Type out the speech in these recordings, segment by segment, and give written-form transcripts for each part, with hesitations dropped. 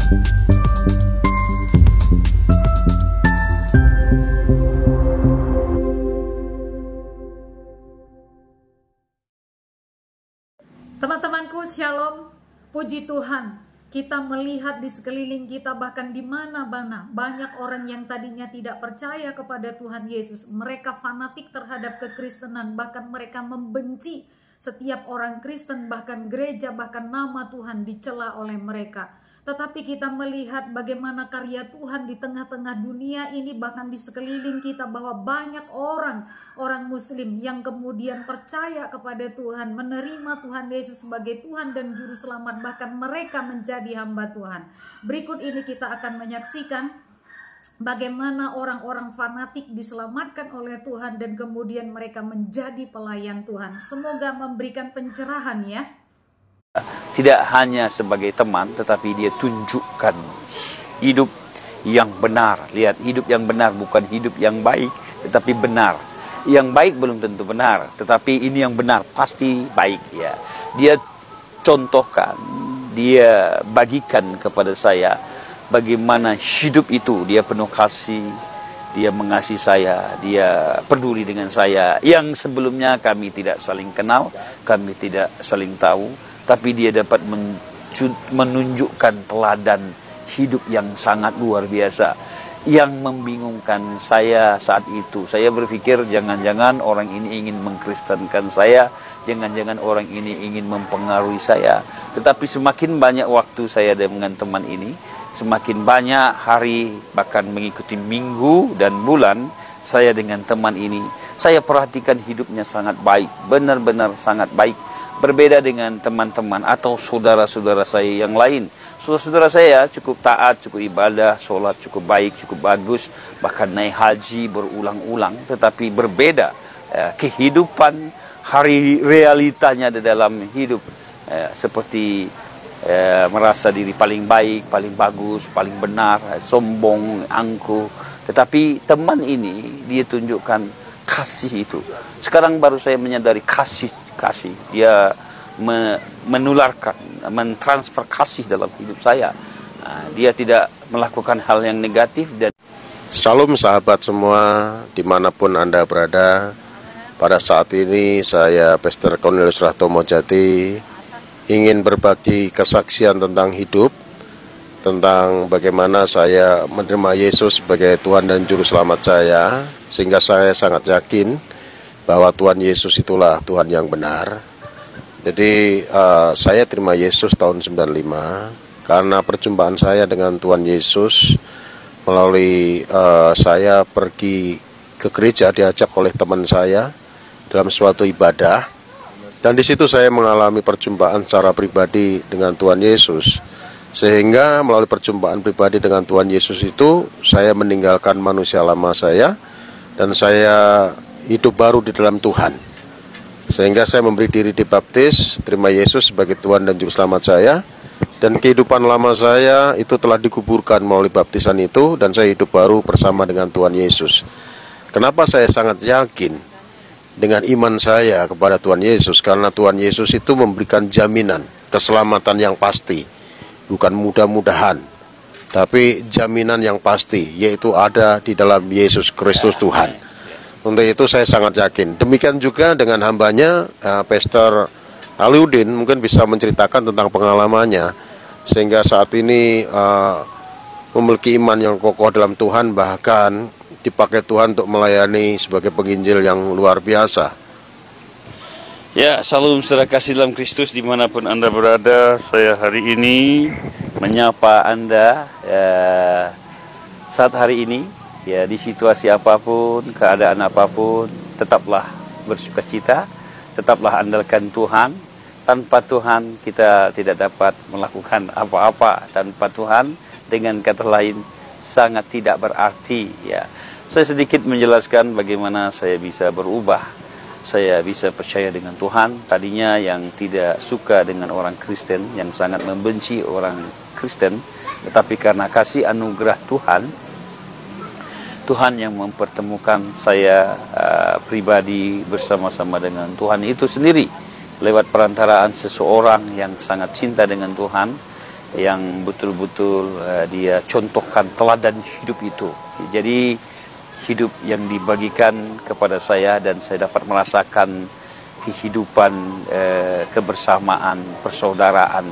Teman-temanku, shalom, puji Tuhan. Kita melihat di sekeliling kita, bahkan di mana-mana banyak orang yang tadinya tidak percaya kepada Tuhan Yesus. Mereka fanatik terhadap kekristenan, bahkan mereka membenci setiap orang Kristen, bahkan gereja, bahkan nama Tuhan dicela oleh mereka. Tetapi kita melihat bagaimana karya Tuhan di tengah-tengah dunia ini, bahkan di sekeliling kita, bahwa banyak orang Muslim yang kemudian percaya kepada Tuhan, menerima Tuhan Yesus sebagai Tuhan dan Juru Selamat, bahkan mereka menjadi hamba Tuhan. Berikut ini kita akan menyaksikan bagaimana orang-orang fanatik diselamatkan oleh Tuhan dan kemudian mereka menjadi pelayan Tuhan. Semoga memberikan pencerahan ya. Tidak hanya sebagai teman, tetapi dia tunjukkan hidup yang benar. Lihat, hidup yang benar bukan hidup yang baik, tetapi benar. Yang baik belum tentu benar, tetapi ini yang benar pasti baik ya. Dia contohkan, dia bagikan kepada saya bagaimana hidup itu. Dia penuh kasih, dia mengasihi saya, dia peduli dengan saya. Yang sebelumnya kami tidak saling kenal, kami tidak saling tahu, tapi dia dapat menunjukkan teladan hidup yang sangat luar biasa. Yang membingungkan saya saat itu, saya berpikir jangan-jangan orang ini ingin mengkristenkan saya, jangan-jangan orang ini ingin mempengaruhi saya. Tetapi semakin banyak waktu saya dengan teman ini, semakin banyak hari, bahkan mengikuti minggu dan bulan saya dengan teman ini, saya perhatikan hidupnya sangat baik, benar-benar sangat baik. Berbeda dengan teman-teman atau saudara-saudara saya yang lain. Saudara-saudara saya cukup taat, cukup ibadah, sholat cukup baik, cukup bagus, bahkan naik haji berulang-ulang. Tetapi berbeda kehidupan hari realitanya di dalam hidup. Seperti merasa diri paling baik, paling bagus, paling benar, sombong, angkuh. Tetapi teman ini dia tunjukkan kasih itu. Sekarang baru saya menyadari kasih. Dia menularkan, mentransfer kasih dalam hidup saya. Dia tidak melakukan hal yang negatif. Dan Salam sahabat semua, dimanapun Anda berada. Pada saat ini saya Pastor Cornelius Rahtomo Jati ingin berbagi kesaksian tentang hidup, tentang bagaimana saya menerima Yesus sebagai Tuhan dan Juru Selamat saya, sehingga saya sangat yakin bahwa Tuhan Yesus itulah Tuhan yang benar. Jadi saya terima Yesus tahun 95 karena perjumpaan saya dengan Tuhan Yesus melalui saya pergi ke gereja diajak oleh teman saya dalam suatu ibadah, dan di situ saya mengalami perjumpaan secara pribadi dengan Tuhan Yesus. Sehingga melalui perjumpaan pribadi dengan Tuhan Yesus itu saya meninggalkan manusia lama saya dan saya hidup baru di dalam Tuhan. Sehingga saya memberi diri dibaptis, terima Yesus sebagai Tuhan dan Juru Selamat saya. Dan kehidupan lama saya itu telah dikuburkan melalui baptisan itu, dan saya hidup baru bersama dengan Tuhan Yesus. Kenapa saya sangat yakin dengan iman saya kepada Tuhan Yesus? Karena Tuhan Yesus itu memberikan jaminan keselamatan yang pasti. Bukan mudah-mudahan, tapi jaminan yang pasti, yaitu ada di dalam Yesus Kristus Tuhan. Untuk itu saya sangat yakin. Demikian juga dengan hambanya, Pastor Aliudin mungkin bisa menceritakan tentang pengalamannya, sehingga saat ini memiliki iman yang kokoh dalam Tuhan, bahkan dipakai Tuhan untuk melayani sebagai penginjil yang luar biasa. ya, salam saudara kasih dalam Kristus dimanapun Anda berada. Saya hari ini menyapa Anda saat hari ini. Ya, di situasi apapun, keadaan apapun, tetaplah bersukacita, tetaplah andalkan Tuhan. Tanpa Tuhan kita tidak dapat melakukan apa-apa. Tanpa Tuhan, dengan kata lain, sangat tidak berarti. Ya, saya sedikit menjelaskan bagaimana saya bisa berubah. Saya bisa percaya dengan Tuhan. Tadinya yang tidak suka dengan orang Kristen, yang sangat membenci orang Kristen, tetapi karena kasih anugerah Tuhan yang mempertemukan saya pribadi bersama-sama dengan Tuhan itu sendiri lewat perantaraan seseorang yang sangat cinta dengan Tuhan, yang betul-betul dia contohkan teladan hidup itu. Jadi hidup yang dibagikan kepada saya dan saya dapat merasakan kehidupan kebersamaan, persaudaraan,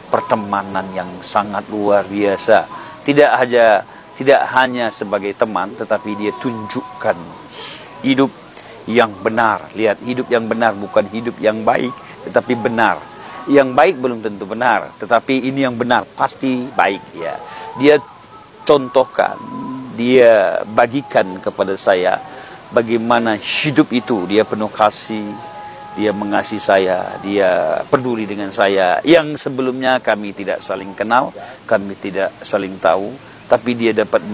pertemanan yang sangat luar biasa. Tidak hanya sebagai teman, tetapi dia tunjukkan hidup yang benar. Lihat, hidup yang benar bukan hidup yang baik, tetapi benar. Yang baik belum tentu benar, tetapi ini yang benar pasti baik ya. Dia contohkan, dia bagikan kepada saya bagaimana hidup itu. Dia penuh kasih, dia mengasihi saya, dia peduli dengan saya. Yang sebelumnya kami tidak saling kenal, kami tidak saling tahu, tapi dia dapat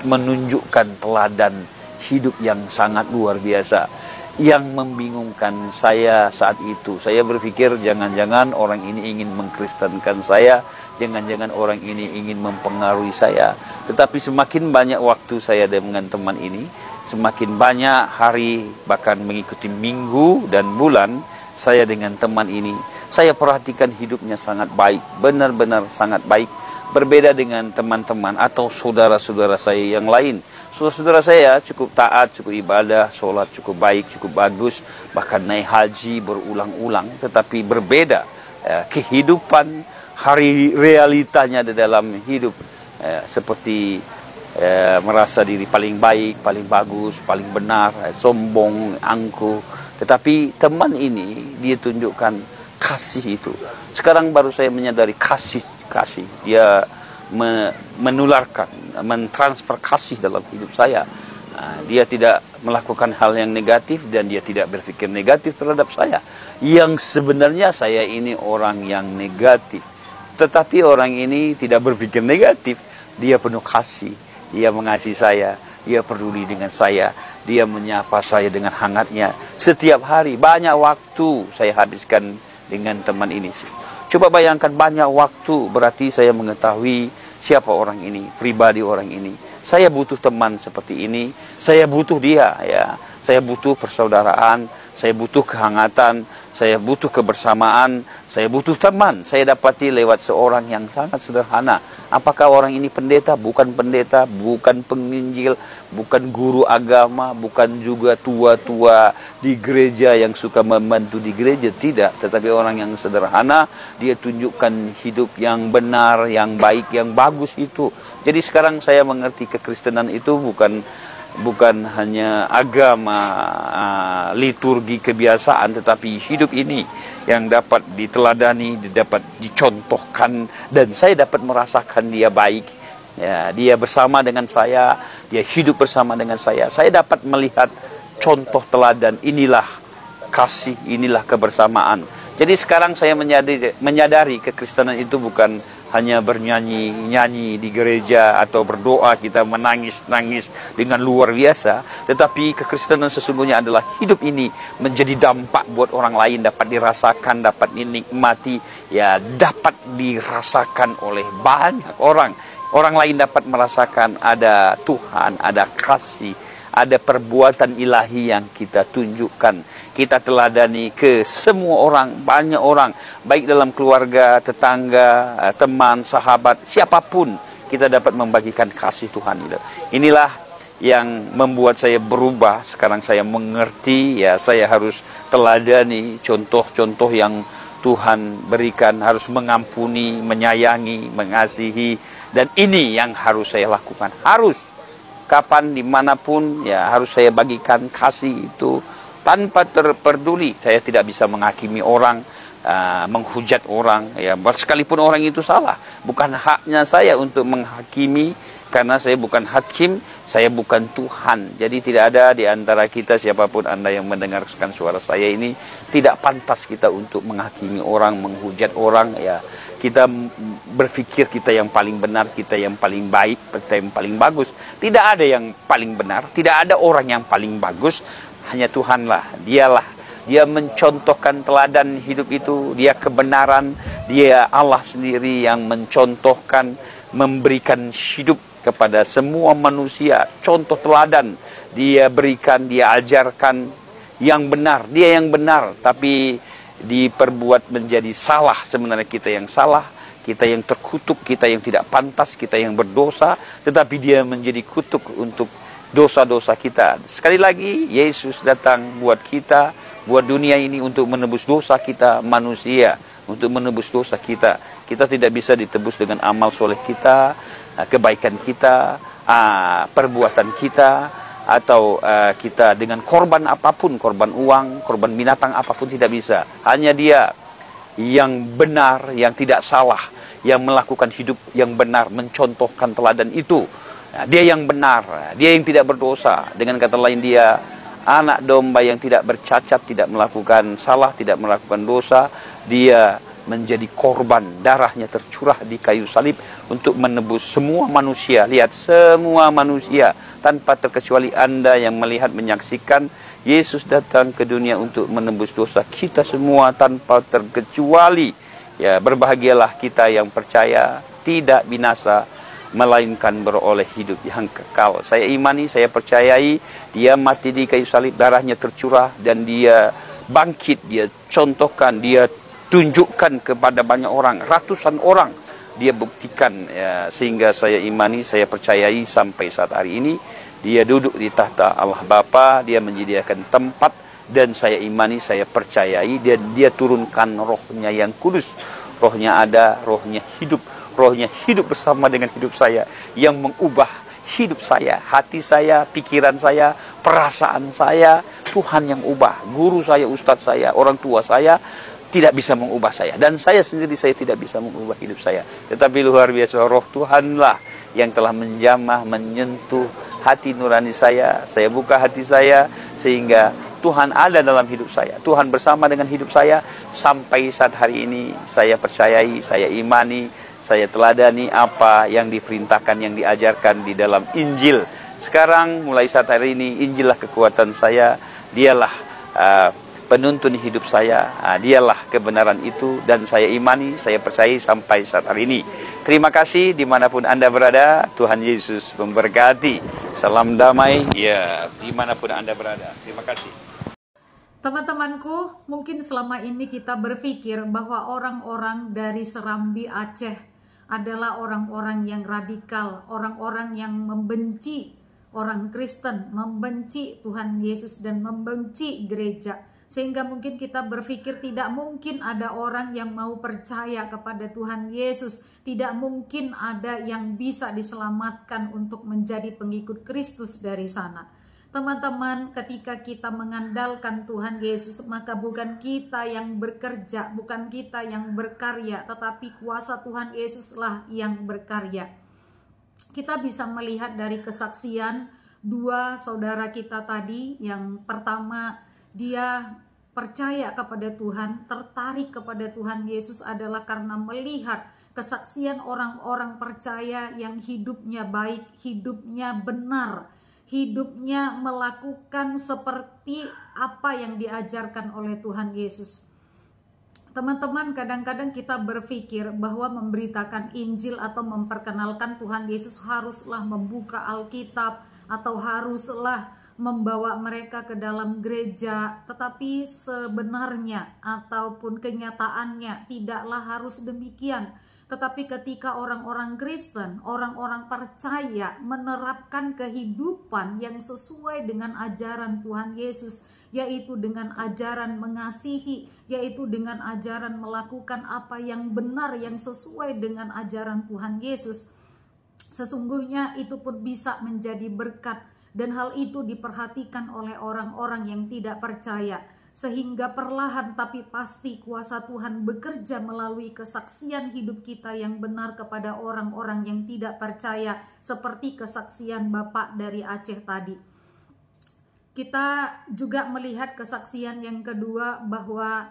menunjukkan teladan hidup yang sangat luar biasa, yang membingungkan saya saat itu. Saya berpikir jangan-jangan orang ini ingin mengkristenkan saya, jangan-jangan orang ini ingin mempengaruhi saya. Tetapi semakin banyak waktu saya dengan teman ini, semakin banyak hari, bahkan mengikuti minggu dan bulan saya dengan teman ini, saya perhatikan hidupnya sangat baik, benar-benar sangat baik. Berbeda dengan teman-teman atau saudara-saudara saya yang lain. Saudara-saudara saya cukup taat, cukup ibadah, sholat cukup baik, cukup bagus, bahkan naik haji berulang-ulang. Tetapi berbeda kehidupan hari realitanya di dalam hidup, seperti merasa diri paling baik, paling bagus, paling benar, sombong, angkuh. Tetapi teman ini dia tunjukkan kasih itu. Sekarang baru saya menyadari kasih. Dia menularkan, mentransfer kasih dalam hidup saya. Dia tidak melakukan hal yang negatif dan dia tidak berpikir negatif terhadap saya. Yang sebenarnya saya ini orang yang negatif, tetapi orang ini tidak berpikir negatif. Dia penuh kasih, dia mengasihi saya, dia peduli dengan saya, dia menyapa saya dengan hangatnya. Setiap hari banyak waktu saya habiskan dengan teman ini. Coba bayangkan, banyak waktu, berarti saya mengetahui siapa orang ini, pribadi orang ini. Saya butuh teman seperti ini, saya butuh dia ya. Saya butuh persaudaraan, saya butuh kehangatan, saya butuh kebersamaan, saya butuh teman. Saya dapati lewat seorang yang sangat sederhana. Apakah orang ini pendeta? Bukan pendeta, bukan penginjil, bukan guru agama, bukan juga tua-tua di gereja yang suka membantu di gereja. Tidak, tetapi orang yang sederhana. Dia tunjukkan hidup yang benar, yang baik, yang bagus itu. Jadi sekarang saya mengerti kekristenan itu bukan hanya agama, liturgi, kebiasaan, tetapi hidup ini yang dapat diteladani, dapat dicontohkan, dan saya dapat merasakan dia baik. Ya, dia bersama dengan saya, dia hidup bersama dengan saya. Saya dapat melihat contoh teladan, inilah kasih, inilah kebersamaan. Jadi sekarang saya menyadari kekristenan itu bukan hanya bernyanyi-nyanyi di gereja atau berdoa kita menangis-nangis dengan luar biasa, tetapi kekristenan sesungguhnya adalah hidup ini menjadi dampak buat orang lain, dapat dirasakan, dapat dinikmati, ya dapat dirasakan oleh banyak orang. Orang lain dapat merasakan ada Tuhan, ada kasih, ada perbuatan ilahi yang kita tunjukkan, kita teladani ke semua orang, banyak orang, baik dalam keluarga, tetangga, teman, sahabat, siapapun, kita dapat membagikan kasih Tuhan itu. Inilah yang membuat saya berubah. Sekarang saya mengerti, ya saya harus teladani contoh-contoh yang Tuhan berikan, harus mengampuni, menyayangi, mengasihi, dan ini yang harus saya lakukan. Harus, kapan, dimanapun, ya harus saya bagikan kasih itu tanpa terperduli. Saya tidak bisa menghakimi orang, menghujat orang, ya sekalipun orang itu salah. Bukan haknya saya untuk menghakimi, karena saya bukan hakim, saya bukan Tuhan. Jadi tidak ada di antara kita, siapapun Anda yang mendengarkan suara saya ini, tidak pantas kita untuk menghakimi orang, menghujat orang, ya. Kita berpikir kita yang paling benar, kita yang paling baik, kita yang paling bagus. Tidak ada yang paling benar, tidak ada orang yang paling bagus, hanya Tuhanlah. Dia mencontohkan teladan hidup itu, dia kebenaran, dia Allah sendiri yang mencontohkan, memberikan hidup kepada semua manusia. Contoh teladan dia berikan, dia ajarkan yang benar, dia yang benar, tapi diperbuat menjadi salah. Sebenarnya kita yang salah, kita yang terkutuk, kita yang tidak pantas, kita yang berdosa, tetapi dia menjadi kutuk untuk dosa-dosa kita. Sekali lagi, Yesus datang buat kita, buat dunia ini untuk menebus dosa kita manusia, untuk menebus dosa kita. Kita tidak bisa ditebus dengan amal soleh kita, kebaikan kita, perbuatan kita, atau kita dengan korban apapun, korban uang, korban binatang apapun, tidak bisa. Hanya dia yang benar, yang tidak salah, yang melakukan hidup yang benar, mencontohkan teladan itu. Dia yang benar, dia yang tidak berdosa. Dengan kata lain, dia anak domba yang tidak bercacat, tidak melakukan salah, tidak melakukan dosa. Dia menjadi korban, darahnya tercurah di kayu salib untuk menebus semua manusia. Lihat, semua manusia tanpa terkecuali Anda yang melihat, menyaksikan. Yesus datang ke dunia untuk menebus dosa kita semua tanpa terkecuali. Ya, berbahagialah kita yang percaya, tidak binasa, melainkan beroleh hidup yang kekal. Saya imani, saya percayai, dia mati di kayu salib, darahnya tercurah, dan dia bangkit, dia contohkan, dia tunjukkan kepada banyak orang, ratusan orang, dia buktikan, ya, sehingga saya imani, saya percayai sampai saat hari ini, dia duduk di tahta Allah Bapa, dia menyediakan tempat, dan saya imani, saya percayai, dan dia turunkan rohnya yang kudus. Rohnya ada, rohnya hidup bersama dengan hidup saya, yang mengubah hidup saya, hati saya, pikiran saya, perasaan saya. Tuhan yang ubah. Guru saya, ustadz saya, orang tua saya tidak bisa mengubah saya, dan saya sendiri, saya tidak bisa mengubah hidup saya. Tetapi luar biasa, roh Tuhanlah yang telah menjamah, menyentuh hati nurani saya. Saya buka hati saya, sehingga Tuhan ada dalam hidup saya. Tuhan bersama dengan hidup saya sampai saat hari ini. Saya percayai, saya imani, saya teladani apa yang diperintahkan, yang diajarkan di dalam Injil. Sekarang mulai saat hari ini, Injillah kekuatan saya. Dialah penuntun hidup saya. Dialah kebenaran itu, dan saya imani, saya percayai sampai saat hari ini. Terima kasih dimanapun Anda berada. Tuhan Yesus memberkati. Salam damai, ya, dimanapun Anda berada. Terima kasih. Teman-temanku, mungkin selama ini kita berpikir bahwa orang-orang dari Serambi Aceh adalah orang-orang yang radikal, orang-orang yang membenci orang Kristen, membenci Tuhan Yesus, dan membenci gereja. Sehingga mungkin kita berpikir tidak mungkin ada orang yang mau percaya kepada Tuhan Yesus, tidak mungkin ada yang bisa diselamatkan untuk menjadi pengikut Kristus dari sana. Teman-teman, ketika kita mengandalkan Tuhan Yesus, maka bukan kita yang bekerja, bukan kita yang berkarya, tetapi kuasa Tuhan Yesuslah yang berkarya. Kita bisa melihat dari kesaksian dua saudara kita tadi. Yang pertama, dia percaya kepada Tuhan, tertarik kepada Tuhan Yesus adalah karena melihat kesaksian orang-orang percaya yang hidupnya baik, hidupnya benar, hidupnya melakukan seperti apa yang diajarkan oleh Tuhan Yesus. Teman-teman, kadang-kadang kita berpikir bahwa memberitakan Injil atau memperkenalkan Tuhan Yesus haruslah membuka Alkitab atau haruslah membawa mereka ke dalam gereja. Tetapi sebenarnya ataupun kenyataannya tidaklah harus demikian. Tetapi ketika orang-orang Kristen, orang-orang percaya menerapkan kehidupan yang sesuai dengan ajaran Tuhan Yesus, yaitu dengan ajaran mengasihi, yaitu dengan ajaran melakukan apa yang benar, yang sesuai dengan ajaran Tuhan Yesus, sesungguhnya itu pun bisa menjadi berkat. Dan hal itu diperhatikan oleh orang-orang yang tidak percaya. Sehingga perlahan tapi pasti kuasa Tuhan bekerja melalui kesaksian hidup kita yang benar kepada orang-orang yang tidak percaya, seperti kesaksian Bapak dari Aceh tadi. Kita juga melihat kesaksian yang kedua bahwa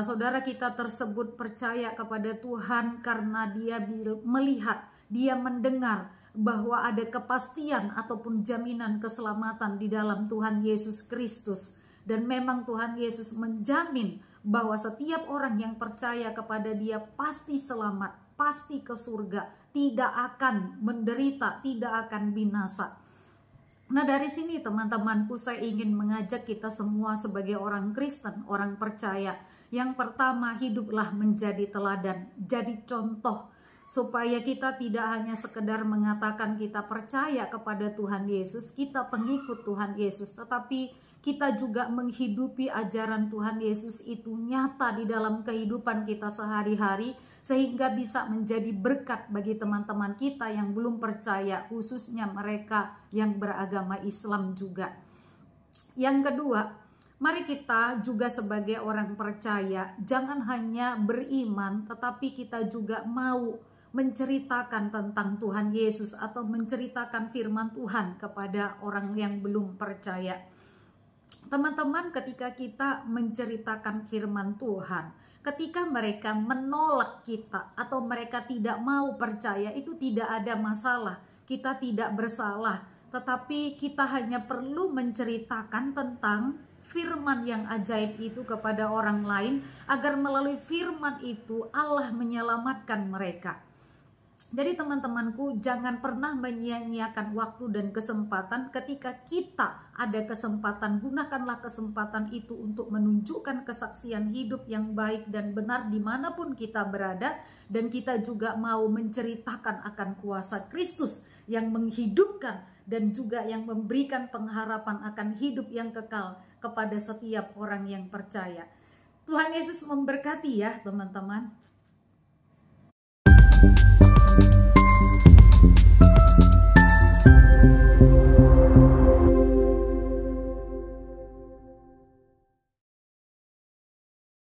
saudara kita tersebut percaya kepada Tuhan karena dia melihat, dia mendengar bahwa ada kepastian ataupun jaminan keselamatan di dalam Tuhan Yesus Kristus. Dan memang Tuhan Yesus menjamin bahwa setiap orang yang percaya kepada Dia pasti selamat, pasti ke surga, tidak akan menderita, tidak akan binasa. Nah, dari sini teman-temanku, saya ingin mengajak kita semua sebagai orang Kristen, orang percaya, Yang pertama, hiduplah menjadi teladan, jadi contoh, supaya kita tidak hanya sekedar mengatakan kita percaya kepada Tuhan Yesus, kita pengikut Tuhan Yesus, tetapi kita juga menghidupi ajaran Tuhan Yesus itu nyata di dalam kehidupan kita sehari-hari, sehingga bisa menjadi berkat bagi teman-teman kita yang belum percaya, khususnya mereka yang beragama Islam juga. Yang kedua, mari kita juga sebagai orang percaya, jangan hanya beriman, tetapi kita juga mau menceritakan tentang Tuhan Yesus atau menceritakan firman Tuhan kepada orang yang belum percaya. Teman-teman, ketika kita menceritakan firman Tuhan, ketika mereka menolak kita atau mereka tidak mau percaya, itu tidak ada masalah, kita tidak bersalah, tetapi kita hanya perlu menceritakan tentang firman yang ajaib itu kepada orang lain, agar melalui firman itu Allah menyelamatkan mereka. Jadi teman-temanku, jangan pernah menyia-nyiakan waktu dan kesempatan. Ketika kita ada kesempatan, gunakanlah kesempatan itu untuk menunjukkan kesaksian hidup yang baik dan benar dimanapun kita berada. Dan kita juga mau menceritakan akan kuasa Kristus yang menghidupkan dan juga yang memberikan pengharapan akan hidup yang kekal kepada setiap orang yang percaya. Tuhan Yesus memberkati ya teman-teman.